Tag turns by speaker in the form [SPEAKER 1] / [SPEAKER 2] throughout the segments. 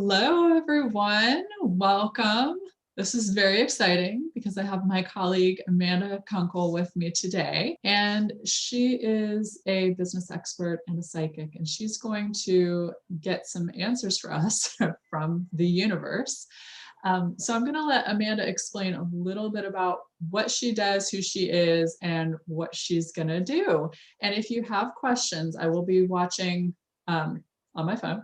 [SPEAKER 1] Hello, everyone. Welcome. This is very exciting because I have my colleague Amanda Kunkel with me today, and she is a business expert and a psychic, and she's going to get some answers for us from the universe. So I'm going to let Amanda explain a little bit about what she does, who she is, and what she's going to do. And if you have questions, I will be watching on my phone.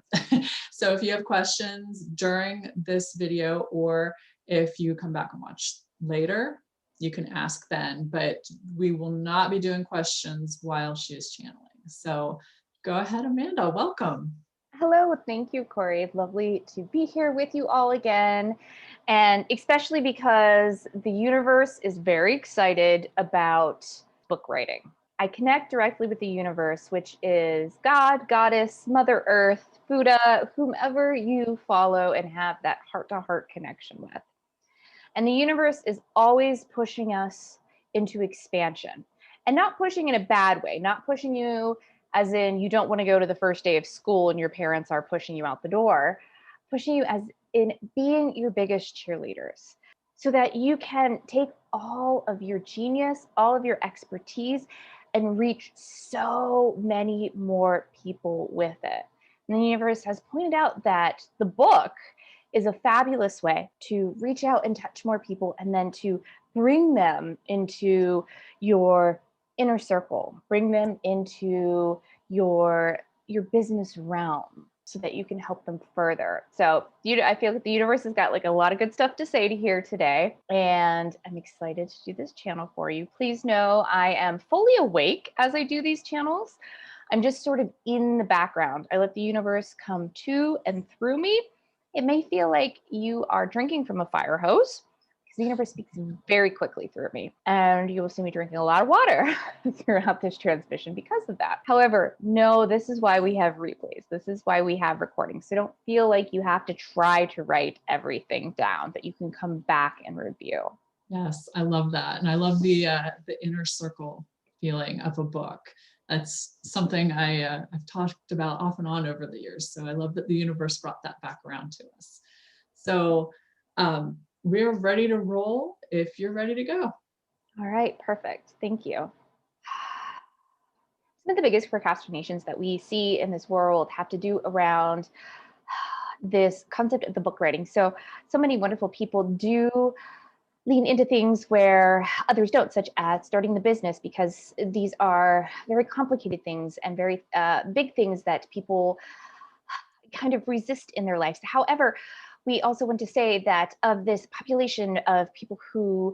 [SPEAKER 1] So if you have questions during this video, or if you come back and watch later, you can ask then, but we will not be doing questions while she is channeling. So go ahead, Amanda, welcome.
[SPEAKER 2] Hello, thank you, Corey. Lovely to be here with you all again. And especially because the universe is very excited about book writing. I connect directly with the universe, which is God, Goddess, Mother Earth, Buddha, whomever you follow and have that heart-to-heart connection with. And the universe is always pushing us into expansion, and not pushing in a bad way, not pushing you as in you don't want to go to the first day of school and your parents are pushing you out the door, pushing you as in being your biggest cheerleaders so that you can take all of your genius, all of your expertise, and reach so many more people with it. And the universe has pointed out that the book is a fabulous way to reach out and touch more people, and then to bring them into your inner circle, bring them into your business realm so that you can help them further. So I feel like the universe has got like a lot of good stuff to say to here today, and I'm excited to do this channel for you. Please know I am fully awake as I do these channels. I'm just sort of in the background. I let the universe come to and through me. It may feel like you are drinking from a fire hose because the universe speaks very quickly through me, and you will see me drinking a lot of water throughout this transmission because of that. However, no, this is why we have replays. This is why we have recordings. So don't feel like you have to try to write everything down, that you can come back and review.
[SPEAKER 1] Yes, I love that. And I love the inner circle feeling of a book. That's something I've talked about off and on over the years. So I love that the universe brought that back around to us. So we're ready to roll if you're ready to go.
[SPEAKER 2] All right, perfect. Thank you. Some of the biggest procrastinations that we see in this world have to do around this concept of the book writing. So many wonderful people do lean into things where others don't, such as starting the business, because these are very complicated things and very big things that people kind of resist in their lives. However, we also want to say that of this population of people who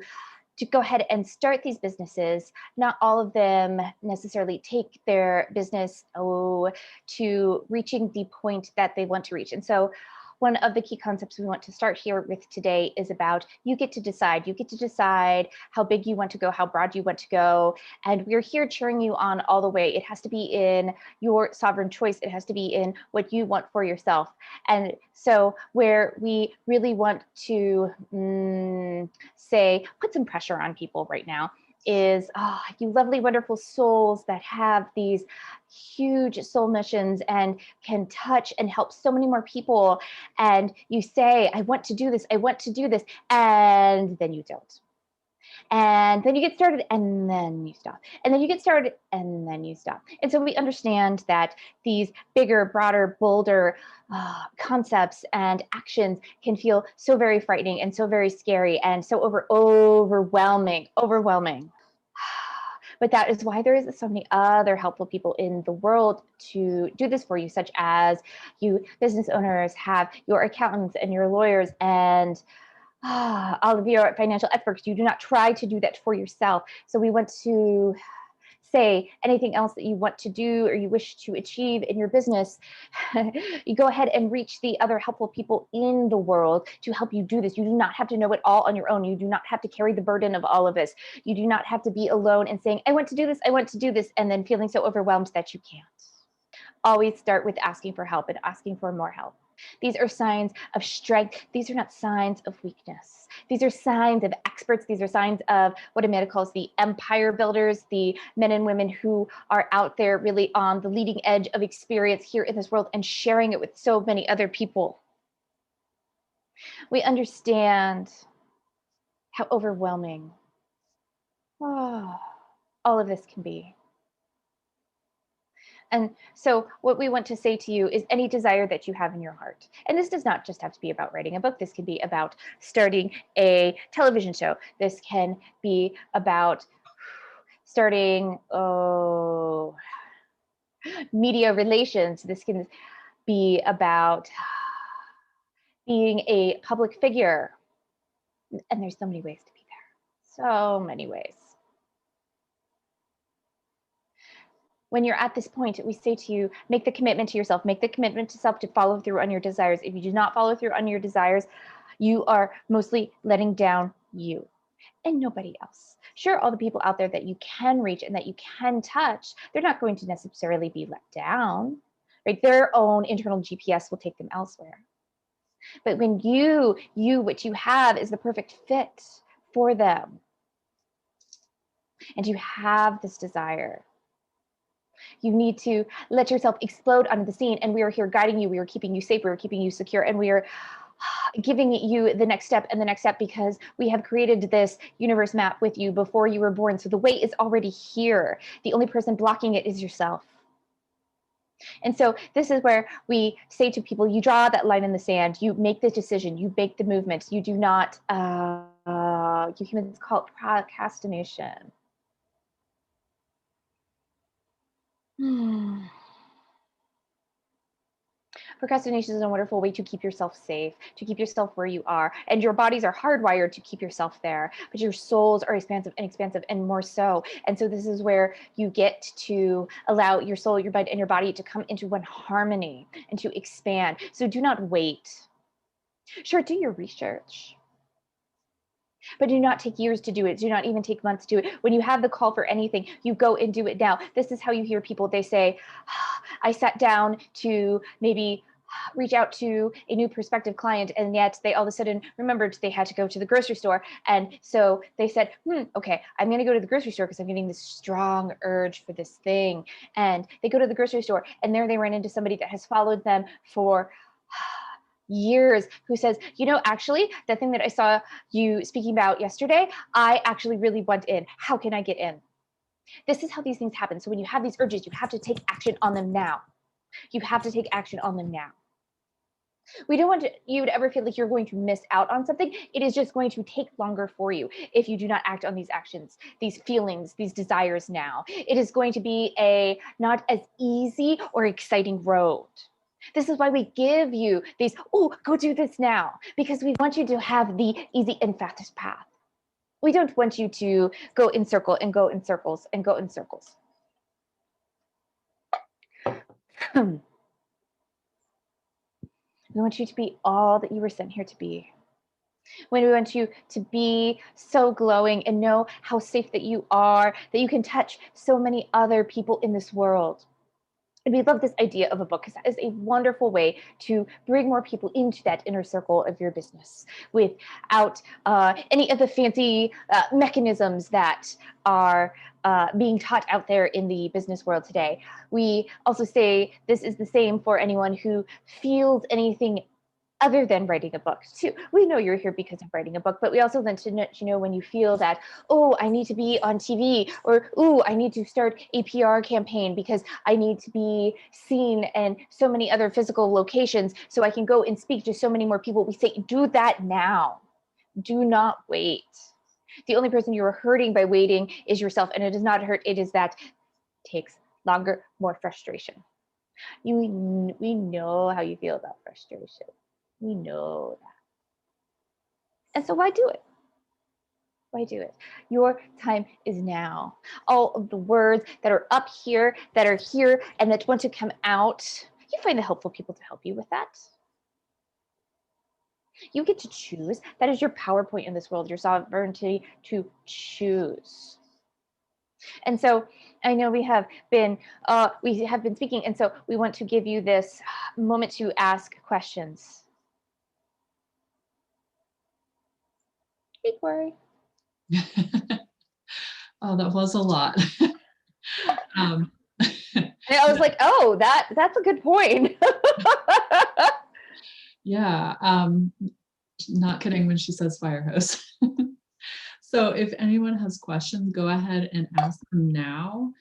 [SPEAKER 2] to go ahead and start these businesses, not all of them necessarily take their business to reaching the point that they want to reach. And so one of the key concepts we want to start here with today is about you get to decide. You get to decide how big you want to go, how broad you want to go. And we're here cheering you on all the way. It has to be in your sovereign choice. It has to be in what you want for yourself. And so where we really want to say, put some pressure on people right now is, you lovely, wonderful souls that have these huge soul missions and can touch and help so many more people. And you say, I want to do this, I want to do this, and then you don't. And then you get started and then you stop. And then you get started and then you stop. And so we understand that these bigger, broader, bolder concepts and actions can feel so very frightening and so very scary and so overwhelming. But that is why there is so many other helpful people in the world to do this for you, such as you business owners have your accountants and your lawyers and all of your financial experts. You do not try to do that for yourself. So we want to say anything else that you want to do or you wish to achieve in your business, you go ahead and reach the other helpful people in the world to help you do this. You do not have to know it all on your own. You do not have to carry the burden of all of this. You do not have to be alone and saying, I want to do this, I want to do this, and then feeling so overwhelmed that you can't. Always start with asking for help and asking for more help. These are signs of strength. These are not signs of weakness. These are signs of experts. These are signs of what Amanda calls the empire builders, the men and women who are out there really on the leading edge of experience here in this world and sharing it with so many other people. We understand how overwhelming all of this can be. And so what we want to say to you is any desire that you have in your heart. And this does not just have to be about writing a book. This can be about starting a television show. This can be about starting media relations. This can be about being a public figure. And there's so many ways to be there. So many ways. When you're at this point, we say to you, make the commitment to yourself, make the commitment to self to follow through on your desires. If you do not follow through on your desires, you are mostly letting down you and nobody else. Sure, all the people out there that you can reach and that you can touch, they're not going to necessarily be let down, right? Their own internal GPS will take them elsewhere. But when what you have is the perfect fit for them, and you have this desire, you need to let yourself explode onto the scene. And we are here guiding you. We are keeping you safe. We are keeping you secure. And we are giving you the next step and the next step because we have created this universe map with you before you were born. So the way is already here. The only person blocking it is yourself. And so this is where we say to people, you draw that line in the sand, you make the decision, you make the movement, you do not, you humans call it procrastination. Procrastination is a wonderful way to keep yourself safe, to keep yourself where you are. And your bodies are hardwired to keep yourself there, but your souls are expansive and more so. And so this is where you get to allow your soul, your mind, and your body to come into one harmony and to expand. So do not wait. Sure, do your research, but do not take years to do it. Do not even take months to do it. When you have the call for anything, you go and do it now. This is how you hear people. They say, I sat down to maybe reach out to a new prospective client, and yet they all of a sudden remembered they had to go to the grocery store. And so they said, okay, I'm going to go to the grocery store because I'm getting this strong urge for this thing. And they go to the grocery store, and there they run into somebody that has followed them for years, who says, actually, the thing that I saw you speaking about yesterday, I actually really want in. How can I get in? This is how these things happen. So when you have these urges, you have to take action on them now. You have to take action on them now. We don't want you to ever feel like you're going to miss out on something. It is just going to take longer for you if you do not act on these actions, these feelings, these desires now. It is going to be a not as easy or exciting road. This is why we give you these, go do this now, because we want you to have the easy and fastest path. We don't want you to go in circle and go in circles and go in circles. We want you to be all that you were sent here to be. When we want you to be so glowing and know how safe that you are, that you can touch so many other people in this world. And we love this idea of a book because that is a wonderful way to bring more people into that inner circle of your business without any of the fancy mechanisms that are being taught out there in the business world today. We also say this is the same for anyone who feels anything other than writing a book too. We know you're here because of writing a book, but we also want to know when you feel that, I need to be on TV, or, I need to start a PR campaign because I need to be seen in so many other physical locations so I can go and speak to so many more people. We say, do that now. Do not wait. The only person you are hurting by waiting is yourself, and it does not hurt. It is that it takes longer, more frustration. We know how you feel about frustration. We know that. And so why do it? Why do it? Your time is now. All of the words that are up here, that are here, and that want to come out, you find the helpful people to help you with that. You get to choose. That is your PowerPoint in this world, your sovereignty to choose. And so I know we have been speaking, and so we want to give you this moment to ask questions. Don't worry.
[SPEAKER 1] Oh, that was a lot.
[SPEAKER 2] And I was like, that's a good point.
[SPEAKER 1] Yeah. Not kidding when she says fire hose. So if anyone has questions, go ahead and ask them now.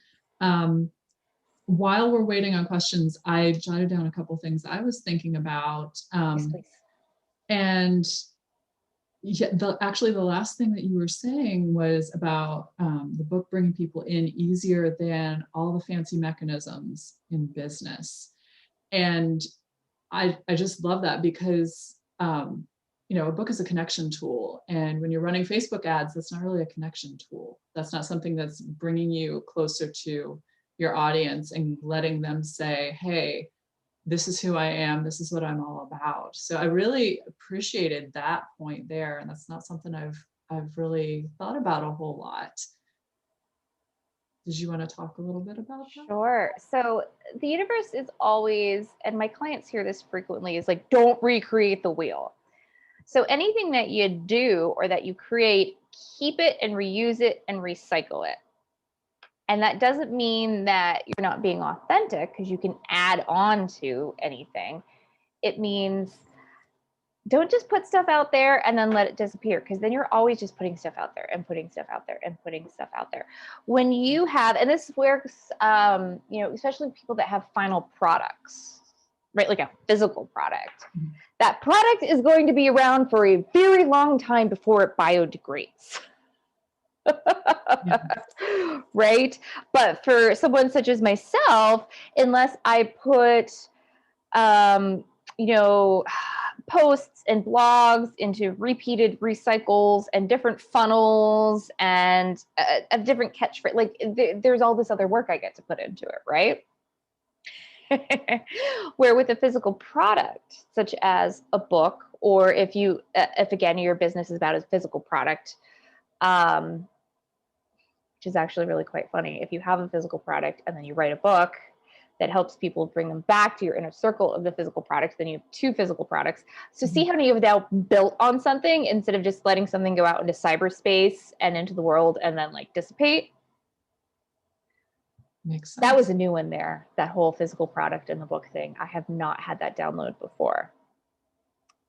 [SPEAKER 1] While we're waiting on questions, I jotted down a couple things I was thinking about.
[SPEAKER 2] Yes, please.
[SPEAKER 1] And yeah, actually the last thing that you were saying was about the book bringing people in easier than all the fancy mechanisms in business. And I just love that because, a book is a connection tool. And when you're running Facebook ads, that's not really a connection tool. That's not something that's bringing you closer to your audience and letting them say, hey, this is who I am. This is what I'm all about. So I really appreciated that point there. And that's not something I've really thought about a whole lot. Did you want to talk a little bit about that?
[SPEAKER 2] Sure. So the universe is always, and my clients hear this frequently, is like, don't recreate the wheel. So anything that you do or that you create, keep it and reuse it and recycle it. And that doesn't mean that you're not being authentic, because you can add on to anything. It means don't just put stuff out there and then let it disappear, because then you're always just putting stuff out there and putting stuff out there and putting stuff out there. When you have, and this works, especially people that have final products, right? Like a physical product. Mm-hmm. That product is going to be around for a very long time before it biodegrades. Yeah. Right? But for someone such as myself, unless I put, posts and blogs into repeated recycles and different funnels and a different catchphrase, like there's all this other work I get to put into it, right? Where with a physical product, such as a book, or if again, your business is about a physical product, which is actually really quite funny. If you have a physical product and then you write a book that helps people bring them back to your inner circle of the physical product, then you have two physical products. So see how you've now built on something instead of just letting something go out into cyberspace and into the world and then like dissipate.
[SPEAKER 1] Makes sense.
[SPEAKER 2] That was a new one there, that whole physical product in the book thing. I have not had that download before.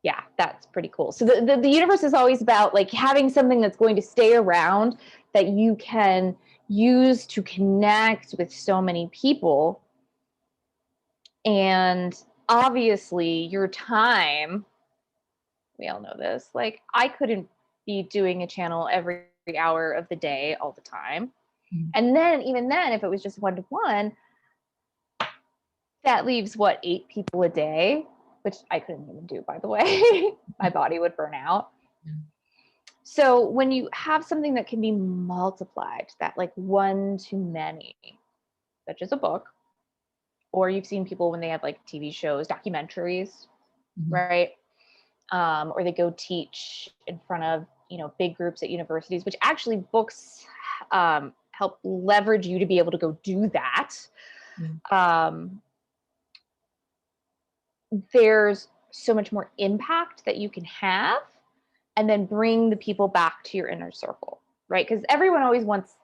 [SPEAKER 2] Yeah, that's pretty cool. So the universe is always about like having something that's going to stay around that you can use to connect with so many people. And obviously your time, we all know this, like I couldn't be doing a channel every hour of the day all the time. Mm-hmm. And then even then, if it was just one-to-one, that leaves 8 people a day, which I couldn't even do, by the way. My body would burn out. Yeah. So when you have something that can be multiplied, that like one to many, such as a book, or you've seen people when they have like TV shows, documentaries, mm-hmm. right? Or they go teach in front of, big groups at universities, which actually books help leverage you to be able to go do that. Mm-hmm. There's so much more impact that you can have and then bring the people back to your inner circle, right? Because everyone always wants,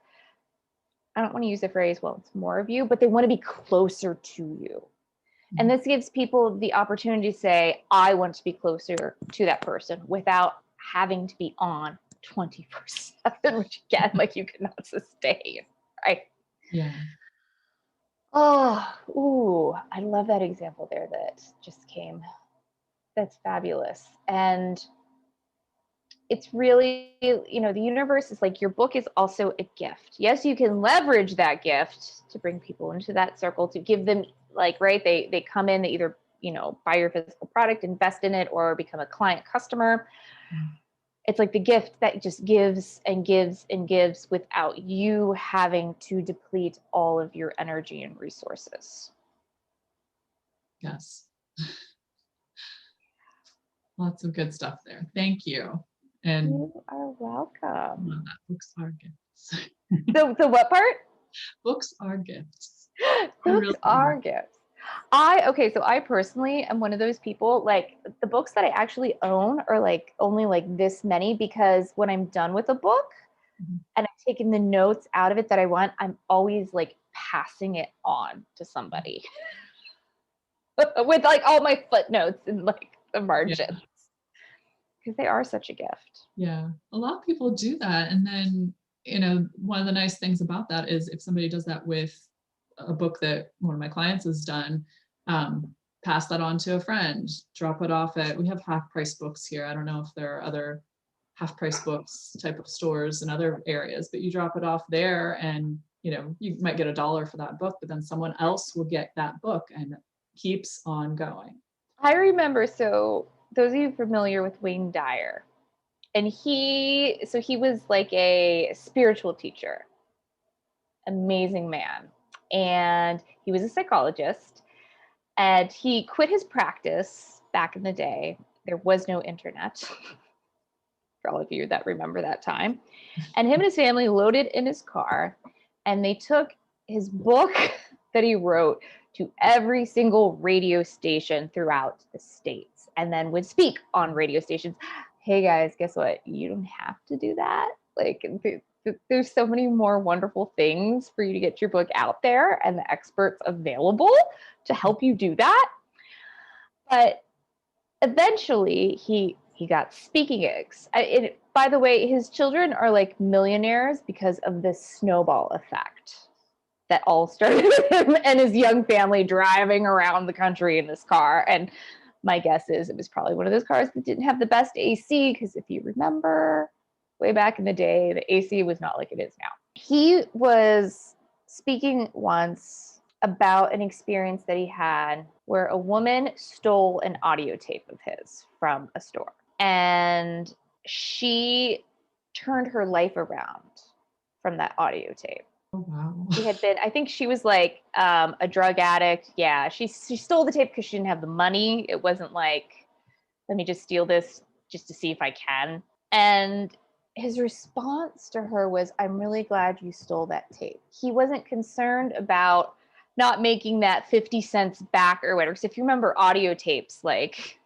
[SPEAKER 2] I don't want to use the phrase, well, it's more of you, but they want to be closer to you. Mm-hmm. And this gives people the opportunity to say, I want to be closer to that person without having to be on 24/7, which again, like you cannot sustain, right?
[SPEAKER 1] Yeah.
[SPEAKER 2] Oh, ooh, I love that example there that just came. That's fabulous. And it's really, the universe is like, your book is also a gift. Yes, you can leverage that gift to bring people into that circle, to give them like, right, they come in, they either, buy your physical product, invest in it, or become a client customer. Mm. It's like the gift that just gives and gives and gives without you having to deplete all of your energy and resources.
[SPEAKER 1] Yes. Lots of good stuff there. Thank you. And
[SPEAKER 2] you are welcome.
[SPEAKER 1] Books are gifts.
[SPEAKER 2] The what part?
[SPEAKER 1] Books are gifts.
[SPEAKER 2] Books are gifts. So I personally am one of those people, like the books that I actually own are like only like this many, because when I'm done with a book mm-hmm. and I've taken the notes out of it that I want, I'm always like passing it on to somebody with like all my footnotes and like the margins. because they are such a gift.
[SPEAKER 1] Yeah, a lot of people do that. And then, one of the nice things about that is if somebody does that with a book that one of my clients has done, pass that on to a friend, drop it off we have half price books here. I don't know if there are other half price books type of stores in other areas, but you drop it off there and, you might get $1 for that book, but then someone else will get that book and it keeps on going.
[SPEAKER 2] I remember, so those of you familiar with Wayne Dyer, and he was like a spiritual teacher, amazing man. And he was a psychologist, and he quit his practice back in the day. There was no internet, for all of you that remember that time. And him and his family loaded in his car, and they took his book that he wrote to every single radio station throughout the States, and then would speak on radio stations. Hey guys, guess what? You don't have to do that. Like, there's so many more wonderful things for you to get your book out there and the experts available to help you do that. But eventually he got speaking gigs. By the way, his children are like millionaires because of this snowball effect that all started with him and his young family driving around the country in this car. And my guess is it was probably one of those cars that didn't have the best AC, because if you remember way back in the day, the AC was not like it is now. He was speaking once about an experience that he had where a woman stole an audio tape of his from a store, and she turned her life around from that audio tape.
[SPEAKER 1] Oh, wow.
[SPEAKER 2] She had been, I think she was like a drug addict. Yeah, she stole the tape because she didn't have the money. It wasn't like, let me just steal this just to see if I can. And his response to her was, I'm really glad you stole that tape. He wasn't concerned about not making that 50 cents back or whatever. Because if you remember audio tapes, like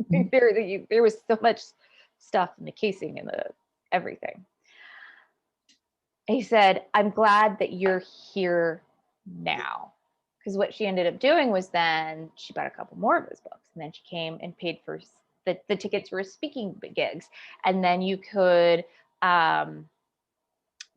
[SPEAKER 2] there was so much stuff in the casing and the everything. He said, I'm glad that you're here now. Because what she ended up doing was then she bought a couple more of his books, and then she came and paid for the tickets for his speaking gigs. And then you could,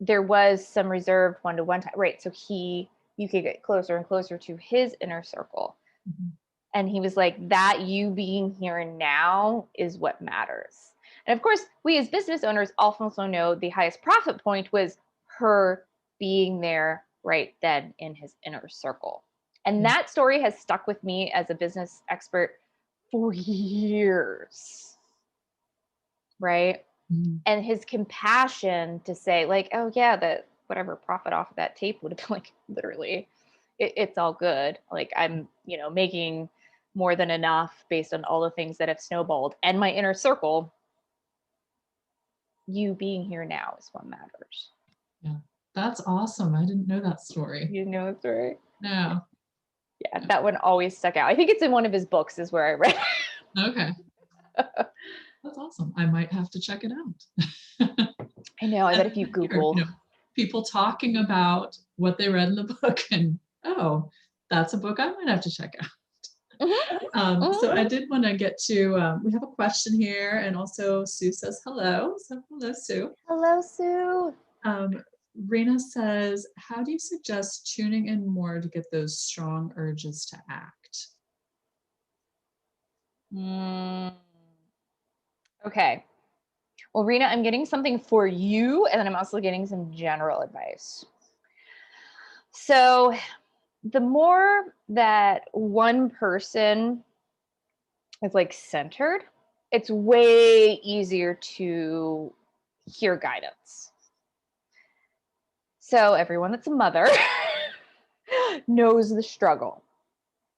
[SPEAKER 2] there was some reserved one-to-one time, right? So you could get closer and closer to his inner circle. Mm-hmm. And he was like, that you being here and now is what matters. And of course, we as business owners also know the highest profit point was her being there right then in his inner circle. And that story has stuck with me as a business expert for years, right? Mm-hmm. And his compassion to say like, oh yeah, that whatever profit off of that tape would have been like, literally, it's all good. Like I'm, making more than enough based on all the things that have snowballed and my inner circle. You being here now is what matters.
[SPEAKER 1] Yeah, that's awesome. I didn't know that story.
[SPEAKER 2] You didn't know that story?
[SPEAKER 1] No.
[SPEAKER 2] Yeah, that one always stuck out. I think it's in one of his books is where I read it.
[SPEAKER 1] Okay. That's awesome. I might have to check it out.
[SPEAKER 2] I know. I bet if you Google
[SPEAKER 1] people talking about what they read in the book and, oh, that's a book I might have to check out. Mm-hmm. So I did want to get to, we have a question here, and also Sue says hello. So hello, Sue.
[SPEAKER 2] Hello, Sue.
[SPEAKER 1] Rena says, how do you suggest tuning in more to get those strong urges to act?
[SPEAKER 2] Okay. Well, Rena, I'm getting something for you, and then I'm also getting some general advice. So the more that one person is like centered, it's way easier to hear guidance. So everyone that's a mother knows the struggle,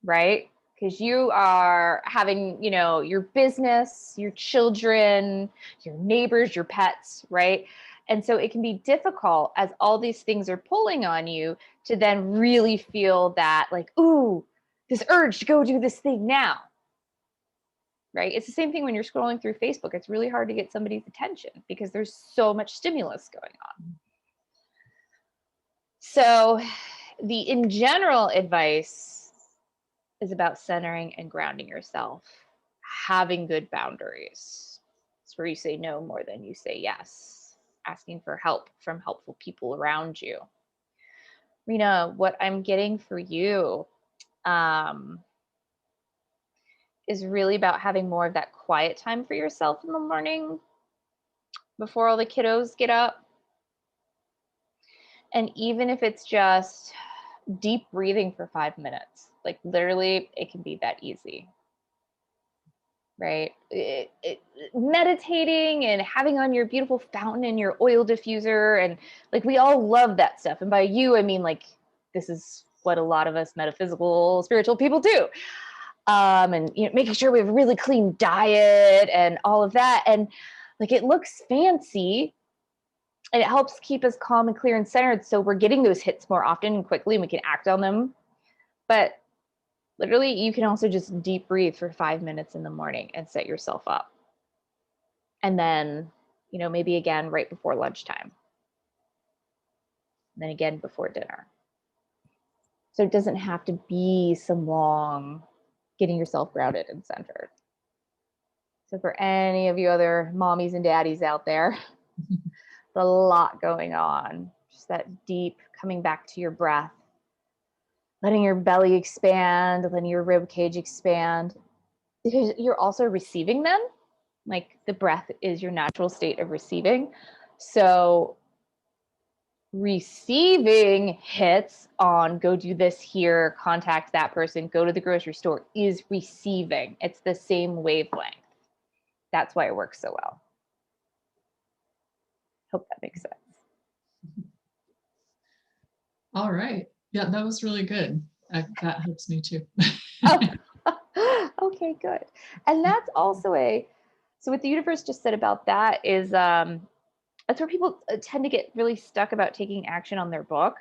[SPEAKER 2] right? Because you are having, your business, your children, your neighbors, your pets, right? And so it can be difficult as all these things are pulling on you to then really feel that like, ooh, this urge to go do this thing now, right? It's the same thing when you're scrolling through Facebook. It's really hard to get somebody's attention because there's so much stimulus going on. So in general advice is about centering and grounding yourself, having good boundaries. It's where you say no more than you say yes, asking for help from helpful people around you. Rena, what I'm getting for you is really about having more of that quiet time for yourself in the morning before all the kiddos get up. And even if it's just deep breathing for 5 minutes, like literally it can be that easy, right? Meditating and having on your beautiful fountain and your oil diffuser, and like we all love that stuff. And by you, I mean like this is what a lot of us metaphysical, spiritual people do. And making sure we have a really clean diet and all of that. And like it looks fancy and it helps keep us calm and clear and centered. So we're getting those hits more often and quickly and we can act on them. But literally, you can also just deep breathe for 5 minutes in the morning and set yourself up. And then, maybe again right before lunchtime. And then again before dinner. So it doesn't have to be some long getting yourself grounded and centered. So for any of you other mommies and daddies out there, there's a lot going on. Just that deep coming back to your breath, letting your belly expand, letting your rib cage expand, because you're also receiving them. Like the breath is your natural state of receiving. So receiving hits on go do this here, contact that person, go to the grocery store is receiving. It's the same wavelength. That's why it works so well. Hope that makes sense.
[SPEAKER 1] All right. Yeah, that was really good. That helps me too.
[SPEAKER 2] Oh, okay, good. And that's also so what the universe just said about that is that's where people tend to get really stuck about taking action on their book,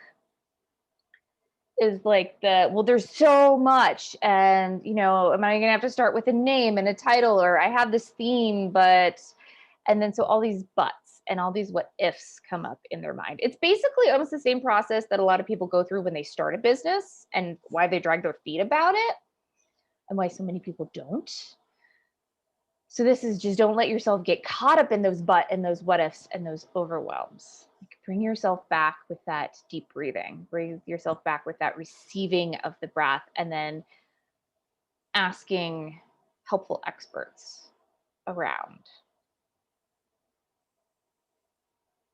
[SPEAKER 2] is like there's so much, and am I gonna have to start with a name and a title, or I have this theme, and then so all these buts and all these what ifs come up in their mind. It's basically almost the same process that a lot of people go through when they start a business, and why they drag their feet about it and why so many people don't. So this is just, don't let yourself get caught up in those but and those what ifs and those overwhelms. Bring yourself back with that deep breathing. Bring yourself back with that receiving of the breath, and then asking helpful experts around.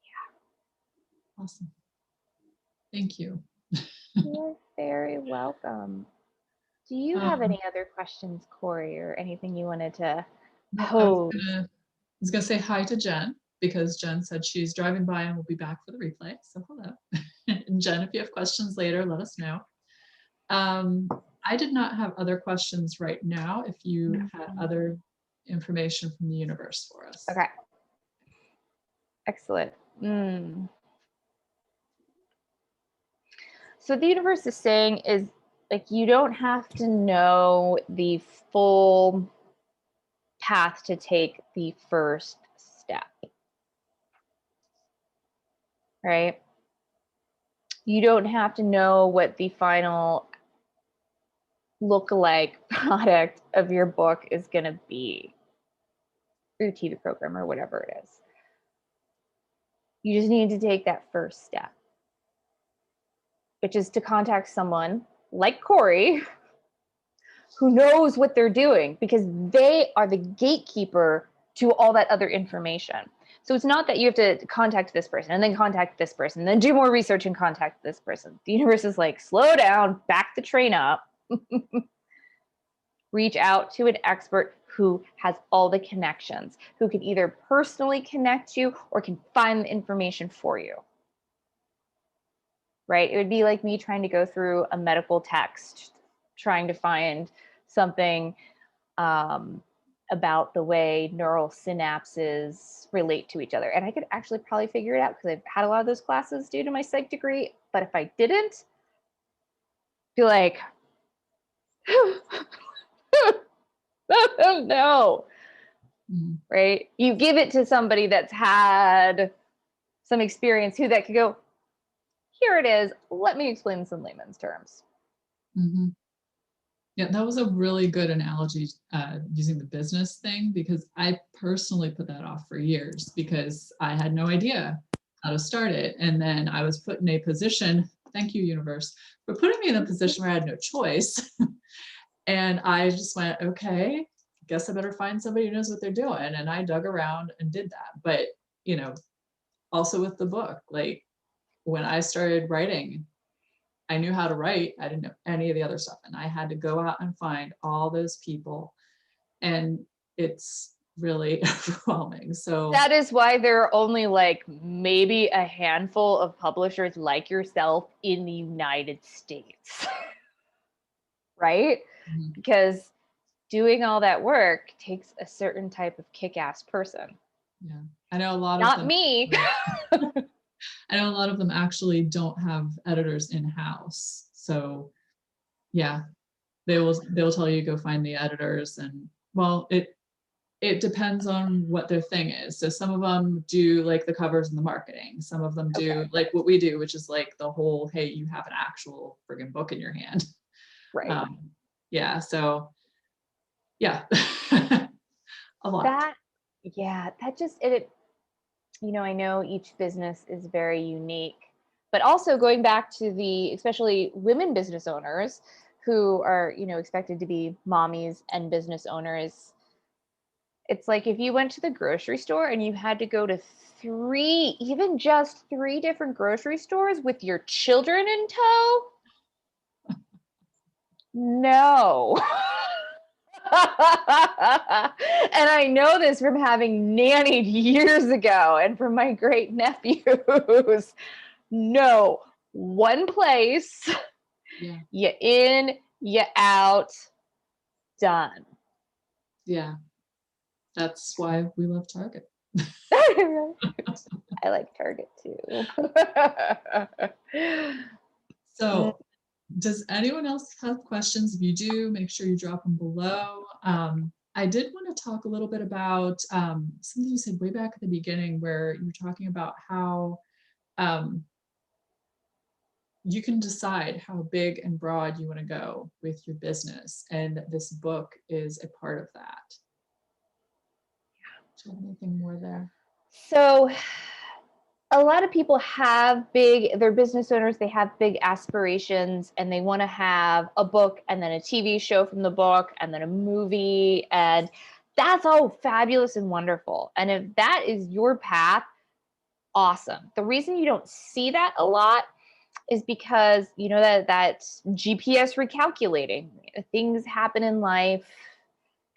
[SPEAKER 1] Yeah. Awesome. Thank you.
[SPEAKER 2] You're very welcome. Do you have any other questions, Corey, or anything you wanted to pose?
[SPEAKER 1] I was gonna say hi to Jen, because Jen said she's driving by and will be back for the replay. So hello. And Jen, if you have questions later, let us know. I did not have other questions right now. If you had other information from the universe for us.
[SPEAKER 2] Okay. Excellent. So what the universe is saying is, like, you don't have to know the full path to take the first step, right? You don't have to know what the final lookalike product of your book is going to be, or your TV program, or whatever it is. You just need to take that first step, which is to contact someone like Corey who knows what they're doing, because they are the gatekeeper to all that other information. So it's not that you have to contact this person and then contact this person, and then do more research and contact this person. The universe is like, slow down, back the train up, reach out to an expert who has all the connections, who can either personally connect you or can find the information for you. Right? It would be like me trying to go through a medical text, trying to find something about the way neural synapses relate to each other. And I could actually probably figure it out because I've had a lot of those classes due to my psych degree. But if I didn't, I'd be like, oh no. Right? You give it to somebody that's had some experience who that could go, here it is. Let me explain this in layman's terms.
[SPEAKER 1] Mm-hmm. Yeah, that was a really good analogy using the business thing, because I personally put that off for years because I had no idea how to start it. And then I was put in a position, thank you, universe, for putting me in a position where I had no choice. And I just went, okay, guess I better find somebody who knows what they're doing. And I dug around and did that. But, you know, also with the book, like when I started writing, I knew how to write. I didn't know any of the other stuff. And I had to go out and find all those people. And it's really overwhelming. So
[SPEAKER 2] that is why there are only like maybe a handful of publishers like yourself in the United States. Right?
[SPEAKER 1] mhm,
[SPEAKER 2] Because doing all that work takes a certain type of kick-ass person.
[SPEAKER 1] yeah, I know a lot of
[SPEAKER 2] Not
[SPEAKER 1] them.
[SPEAKER 2] me.
[SPEAKER 1] I know a lot of them actually don't have editors in-house. So yeah, they'll tell you go find the editors. And well, it depends on what their thing is. So some of them do like the covers and the marketing. Some of them do
[SPEAKER 2] Okay.
[SPEAKER 1] like what we do, which is like the whole, hey, you have an actual friggin' book in your hand.
[SPEAKER 2] Right.
[SPEAKER 1] Yeah, so yeah, a lot.
[SPEAKER 2] That, yeah, that just, it, you know, I know each business is very unique, but also going back to the, especially women business owners who are, you know, expected to be mommies and business owners. It's like if you went to the grocery store and you had to go to three, even just three different grocery stores with your children in tow. No. And I know this from having nannied years ago and from my great nephews. No, one place,
[SPEAKER 1] Yeah,
[SPEAKER 2] you in, you out, done.
[SPEAKER 1] yeah. That's why we love Target.
[SPEAKER 2] I like Target too.
[SPEAKER 1] So does anyone else have questions? If you do, make sure you drop them below. I did want to talk a little bit about something you said way back at the beginning, where you were talking about how um, you can decide how big and broad you want to go with your business. And this book is a part of that. Do you have anything more there?
[SPEAKER 2] So a lot of people have big, they're business owners, they have big aspirations and they want to have a book and then a TV show from the book and then a movie. And that's all fabulous and wonderful. And if that is your path, awesome. The reason you don't see that a lot is because you know that GPS recalculating. Things happen in life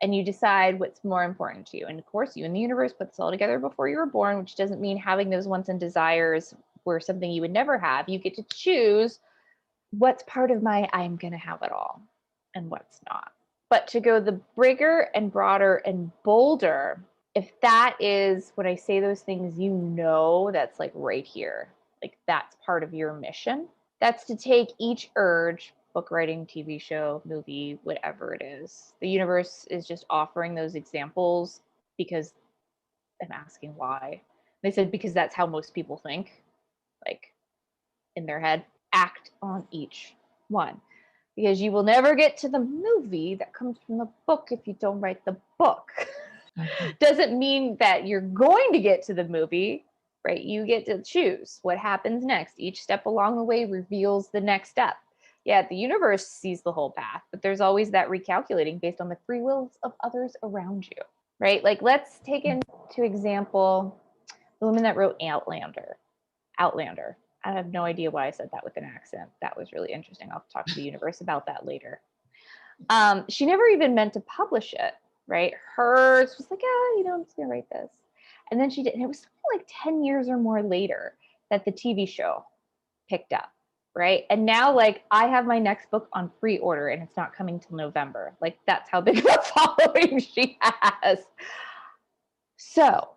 [SPEAKER 2] and you decide what's more important to you. And of course, you and the universe put this all together before you were born, which doesn't mean having those wants and desires were something you would never have. You get to choose what's part of my I'm going to have it all and what's not. But to go the bigger and broader and bolder, if that is when I say those things, you know, that's like right here, like that's part of your mission. That's to take each urge, book writing, TV show, movie, whatever it is. The universe is just offering those examples because I'm asking why. They said because that's how most people think, like in their head. Act on each one because you will never get to the movie that comes from the book if you don't write the book.
[SPEAKER 1] Okay.
[SPEAKER 2] Doesn't mean that you're going to get to the movie, right? You get to choose what happens next. Each step along the way reveals the next step. Yeah, the universe sees the whole path, but there's always that recalculating based on the free wills of others around you, right? Like let's take into example the woman that wrote Outlander. Outlander. I have no idea why I said that with an accent. That was really interesting. I'll talk to the universe about that later. She never even meant to publish it, right? Hers was like, you know, I'm just gonna write this. And then she did, and it was something like 10 years or more later that the TV show picked up, right? And now, like, I have my next book on pre-order and it's not coming till November. Like, that's how big of a following she has. So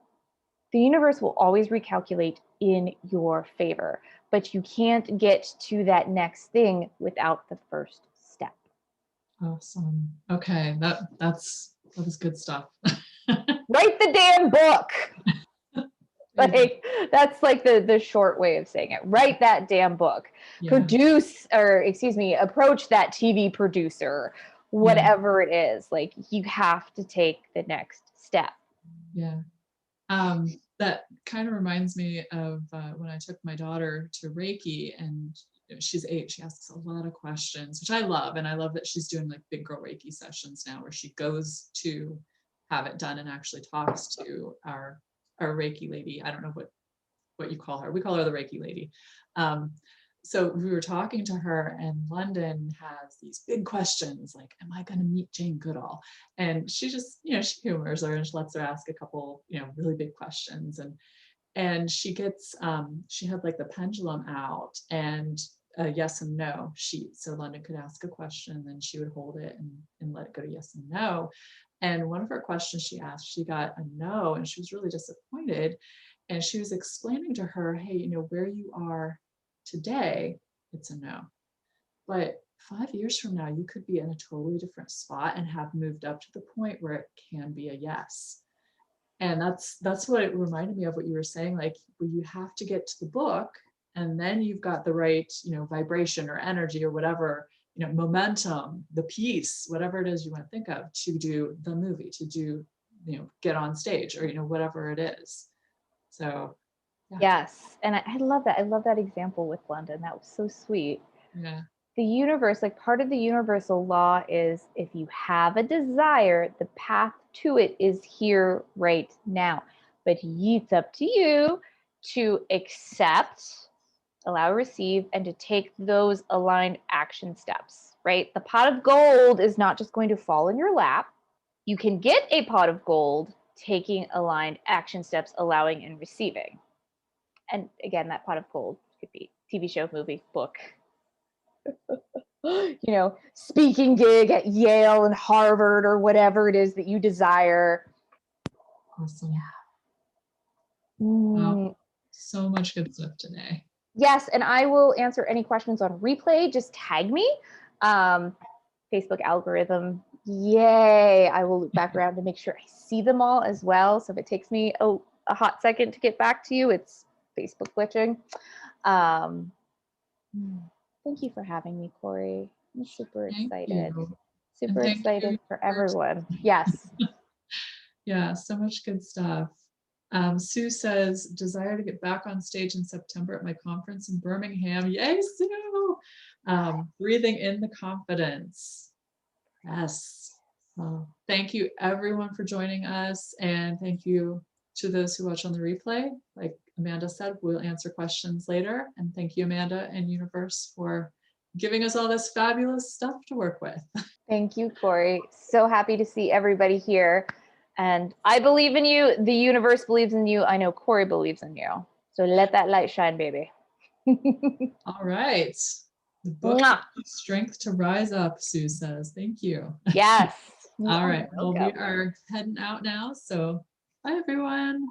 [SPEAKER 2] the universe will always recalculate in your favor, but you can't get to that next thing without the first step.
[SPEAKER 1] Awesome. Okay, that was good stuff.
[SPEAKER 2] Write the damn book. Like that's like the short way of saying it. Write that damn book.
[SPEAKER 1] Yeah.
[SPEAKER 2] Produce, or excuse me, approach that TV producer. whatever it is, like you have to take the next step.
[SPEAKER 1] Yeah. That kind of reminds me of when I took my daughter to Reiki, and she's 8. She asks a lot of questions, which I love. And I love that she's doing like big girl Reiki sessions now where she goes to have it done and actually talks to our Reiki lady. I don't know what you call her. We call her the Reiki lady. So we were talking to her, and London has these big questions like, am I going to meet Jane Goodall? And she just, she humors her and she lets her ask a couple, really big questions. And she gets, she had like the pendulum out and a yes and no sheet. So London could ask a question, and then she would hold it and let it go to yes and no. And one of her questions she asked, she got a no, and she was really disappointed. And she was explaining to her, hey, where you are today, it's a no. But 5 years from now, you could be in a totally different spot and have moved up to the point where it can be a yes. And that's what it reminded me of what you were saying, like, well, you have to get to the book, and then you've got the right, vibration or energy or whatever, momentum, the piece, whatever it is you want to think of, to do the movie, to do, get on stage, or, whatever it is. So yeah.
[SPEAKER 2] Yes. And I love that. I love that example with London. That was so sweet.
[SPEAKER 1] Yeah.
[SPEAKER 2] The universe, like part of the universal law is if you have a desire, the path to it is here right now. But it's up to you to accept, allow, receive, and to take those aligned action steps, right? The pot of gold is not just going to fall in your lap. You can get a pot of gold taking aligned action steps, allowing and receiving. And again, that pot of gold could be TV show, movie, book, speaking gig at Yale and Harvard or whatever it is that you desire.
[SPEAKER 1] Awesome.
[SPEAKER 2] Yeah.
[SPEAKER 1] Wow. So much good stuff today.
[SPEAKER 2] Yes, and I will answer any questions on replay. Just tag me. Facebook algorithm. Yay. I will loop back around to make sure I see them all as well. So if it takes me a hot second to get back to you, it's Facebook glitching. Thank you for having me, Corey. I'm super excited. Super excited for everyone. Yes.
[SPEAKER 1] Yeah, so much good stuff. Sue says, desire to get back on stage in September at my conference in Birmingham. Yay, Sue! Breathing in the confidence. Yes. Thank you everyone for joining us, and thank you to those who watch on the replay. Like Amanda said, we'll answer questions later. And thank you, Amanda and Universe, for giving us all this fabulous stuff to work with.
[SPEAKER 2] Thank you, Corey. So happy to see everybody here. And I believe in you. The universe believes in you. I know Corey believes in you. So let that light shine, baby.
[SPEAKER 1] All right. The book, Strength to Rise Up, Sue says. Thank you.
[SPEAKER 2] Yes.
[SPEAKER 1] All right. Well, we are heading out now. So bye, everyone.